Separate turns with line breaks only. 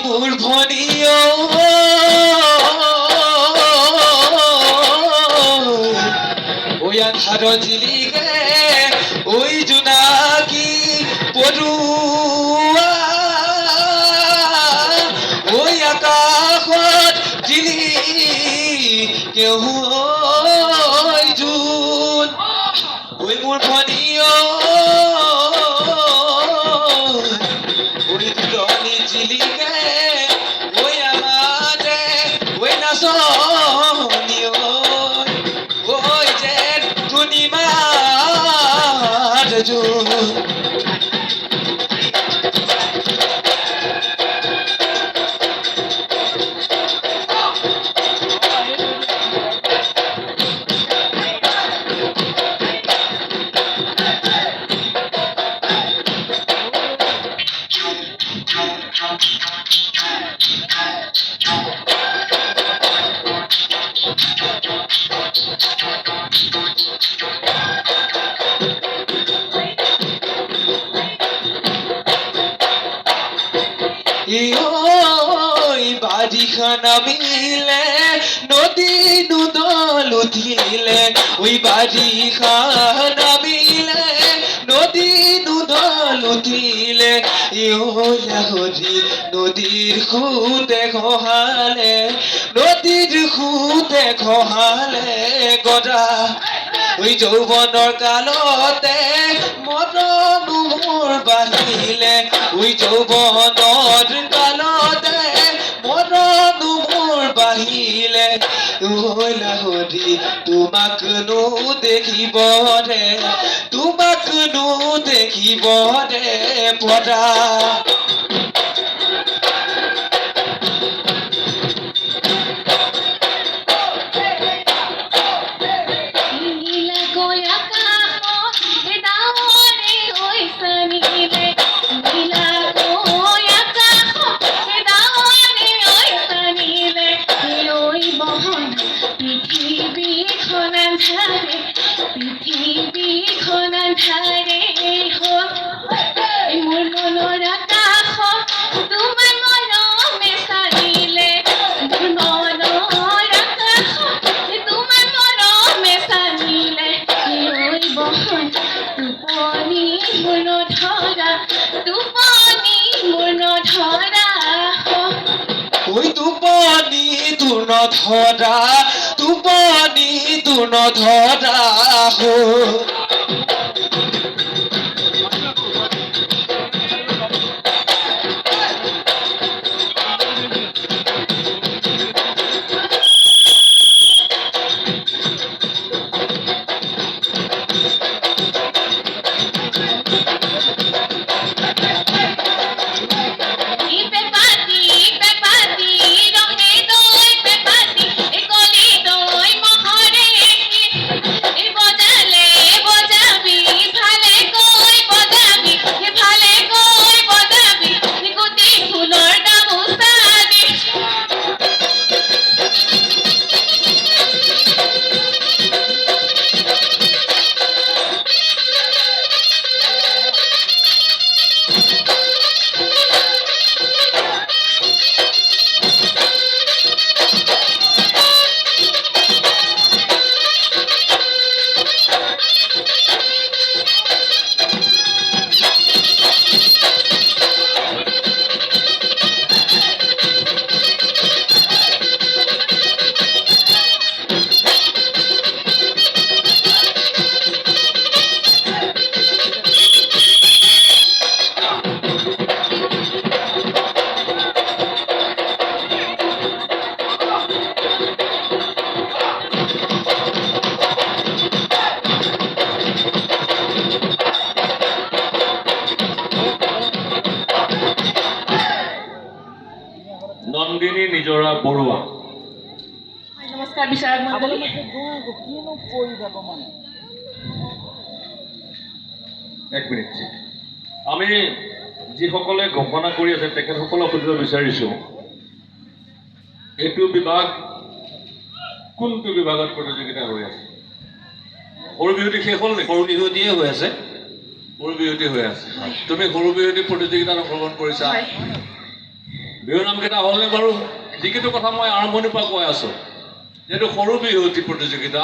মোৰ ভনীয় ওই আন্ধাৰত জিলিকে ওই জোনাকী পৰুৱা ওই আকাশত জিলিকে ওই জোন ওই মোৰ ভনীয় ওই দুজনী জিলিকে ওই আমাৰে ওই নাচনী ওই যে পূৰ্ণিমাৰ জোন ওই বাৰিষা নামিলে নদী দুদল উঠিলে ওই বাৰিষা নামিলে নদী দুদল উঠিলে ওই লাহৰী নদীৰ সোঁতে ঘঁহালে নদীৰ সোঁতে ঘঁহালে গৰা ওই যৌৱনৰ কালতে মৰম মোৰ বাঢ়িলে ওই যৌৱনৰ কালতে মৰম মোৰ বাঢ়িলে ওই লাহৰী তোমাকনো দেখিবৰে তোমাকনো দেখিবৰে পৰা ওই টোপনি তোৰ নধৰা টোপনি তোৰ নধৰা
নন্দিনী নিজৰা বৰুৱা
নমস্কাৰ বিচাৰক মণ্ডলী
এক মিনিট আমি যিসকলে ঘোষণা কৰি আছে তেখেতসকলক সুধিব বিচাৰিছোঁ এইটো বিভাগ কোনটো বিভাগত প্ৰতিযোগিতা হৈ আছে সৰু বিহুটি শেষ হ'ল নেকি
সৰু বিহুটিয়ে হৈ আছে
সৰু বিহুটি হৈ আছে তুমি সৰু বিহুটি প্ৰতিযোগিতাত অংশগ্ৰহণ কৰিছা বিহু নামকেইটা হ'লনে বাৰু? যিকেইটা কথা মই আৰম্ভণিৰ পৰা কৈ আছোঁ, যিহেতু সৰু বিহুৱতী প্ৰতিযোগিতা